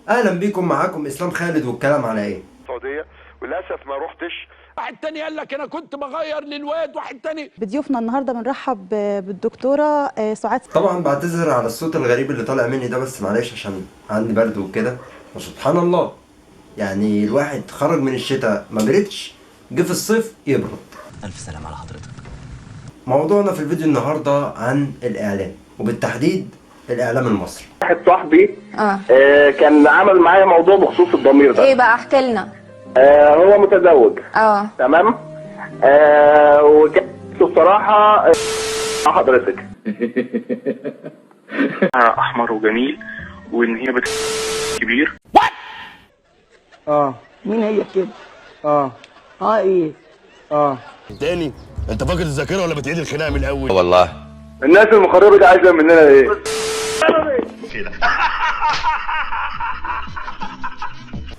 اهلا بيكم، معاكم اسلام خالد، والكلام على ايه؟ السعوديه، وللاسف ما روحتش. واحد تاني قال لك انا كنت بغير للواد، واحد تاني. بضيوفنا النهارده بنرحب بالدكتوره سعاد. طبعا بعتذر على الصوت الغريب اللي طالع مني ده، بس معلش عشان عندي برد وكده. وسبحان الله، يعني الواحد خرج من الشتاء ما بردش، جه في الصيف يبرد. الف سلام على حضرتك. موضوعنا في الفيديو النهارده عن الاعلام، وبالتحديد الاعلام المصري. واحد صاحبي كان عمل معايا موضوع بخصوص الضمير ده. ايه بقى؟ احكي لنا. هو متزوج. تمام. وكان بصراحه حضرتك احمر وجميل، وان هي كبير. مين هي كده؟ ايه؟ تاني انت فاقد الذاكره ولا بتعيد الخناقه من الاول؟ والله الناس المخربه دي عايزه مننا ايه؟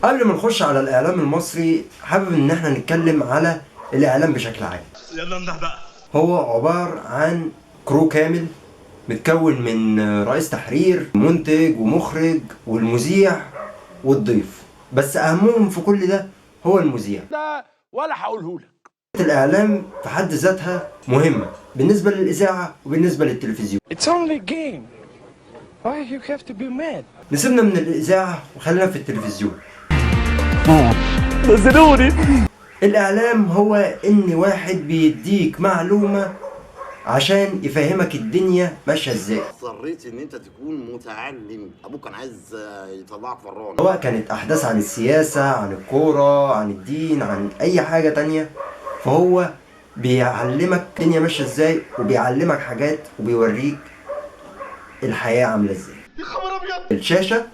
قبل ما نخش على الاعلام المصري، حابب ان احنا نتكلم على الاعلام بشكل عام. يلا امدح بقى. هو عبارة عن كرو كامل، متكون من رئيس تحرير، منتج ومخرج والمذيع والضيف، بس اهمهم في كل ده هو المذيع. ده ولا هقوله لك. الاعلام في حد ذاتها مهمة بالنسبة للاذاعة وبالنسبة للتلفزيون. It's only a game. Why you have to be mad? نسيبنا من الاذاعة وخلينا في التلفزيون. نزلوني. الاعلام هو ان واحد بيديك معلومة عشان يفهمك الدنيا ماشيه ازاي. اضطريت ان انت تكون متعلم، ابوك كان عايز يطلعك فران، سواء كانت احداث عن السياسه، عن الكوره، عن الدين، عن اي حاجه تانية، فهو بيعلمك الدنيا ماشيه ازاي، وبيعلمك حاجات، وبيوريك الحياه عامله ازاي. يا خبر ابيض. الشاشه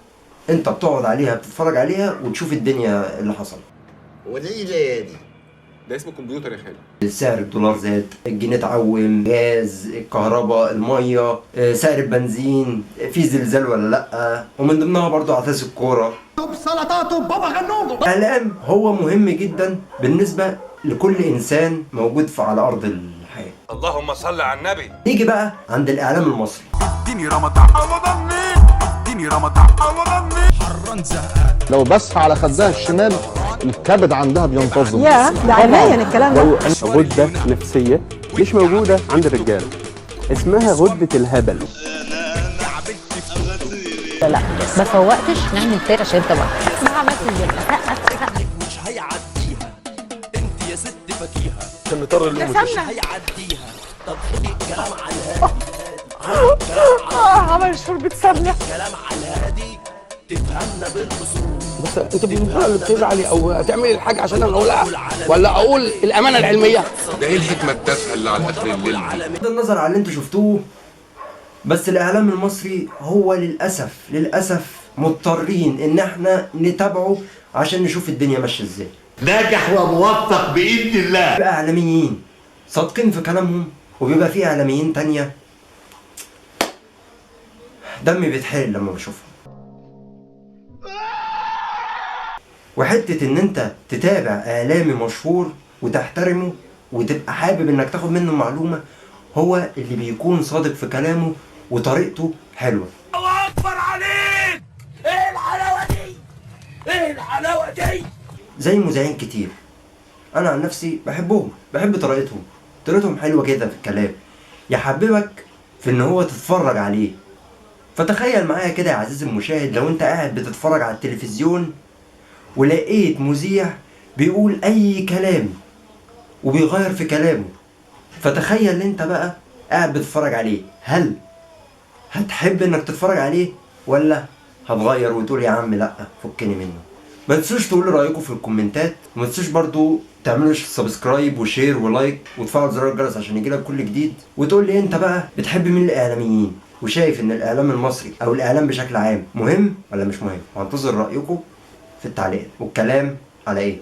انت بتقعد عليها، بتتفرج عليها وتشوف الدنيا اللي حصل. ودي ايه دي؟ ده اسمه كمبيوتر يا خالد. سعر الدولار زاد، الجنيه اتعوم، غاز، الكهرباء، الميه، سعر البنزين، في زلزال ولا لا، ومن ضمنها برضو احداث الكوره، سلطات بابا غنوج. الاعلام هو مهم جدا بالنسبه لكل انسان موجود على ارض الحياه. اللهم صل على النبي. نيجي بقى عند الاعلام المصري. اديني رمضان اديني رمضان حران زهقان. لو بس على خدها الشمال الكبد عندها بينتظم. يا ده عيان الكلام ده. غدة نفسية مش موجودة عند الرجالة، اسمها غدة الهبل. لا ما فوقتش نعمل تاني عشان انت بقى ما عملتش مش هيعديها انت يا ست فاكيها عشان نضطر اللي مش هيعديها. طب خدي الكلام على الهادي. عمل شوربه سمنه. كلام على الهادي تفهمنا بالاصول. بس انت بالفعل بتزعلي او هتعملي الحاجه عشان انا اقولها، ولا اقول الامانه العلميه؟ ده ايه الحكمه التافهه اللي على اخر الليل دي؟ بغض النظر عن اللي انتوا شفتوه، بس الاعلام المصري هو للاسف مضطرين ان احنا نتابعه عشان نشوف الدنيا ماشيه ازاي. ناجح وموفق باذن الله. بيبقى اعلاميين صادقين في كلامهم، وبيبقى في اعلاميين تانية دمي بيتحرق لما بشوفهم. وحتة ان انت تتابع اعلامي مشهور وتحترمه وتبقى حابب انك تاخد منه معلومة، هو اللي بيكون صادق في كلامه وطريقته حلوة. الله اكبر عليك. ايه الحلاوه دي؟ ايه الحلاوه دي؟ زي مذيعين كتير انا عن نفسي بحبهم، بحب طريقتهم حلوة كده في الكلام، يحببك في ان هو تتفرج عليه. فتخيل معايا كده يا عزيزي المشاهد، لو انت قاعد بتتفرج على التلفزيون ولقيت مذيع بيقول اي كلام وبيغير في كلامه، فتخيل انت بقى قاعد بتتفرج عليه، هل هتحب انك تتفرج عليه ولا هتغير وتقول يا عم لا فكني منه؟ ما تنسوش تقولوا رايكم في الكومنتات، وما تنسوش برضو تعملوا سبسكرايب وشير ولايك وتفعلوا زر الجرس عشان يجيلك كل جديد، وتقول لي انت بقى بتحب مين الاعلاميين، وشايف ان الاعلام المصري او الاعلام بشكل عام مهم ولا مش مهم. وهنتظر رايكم في التعليقات. والكلام على ايه؟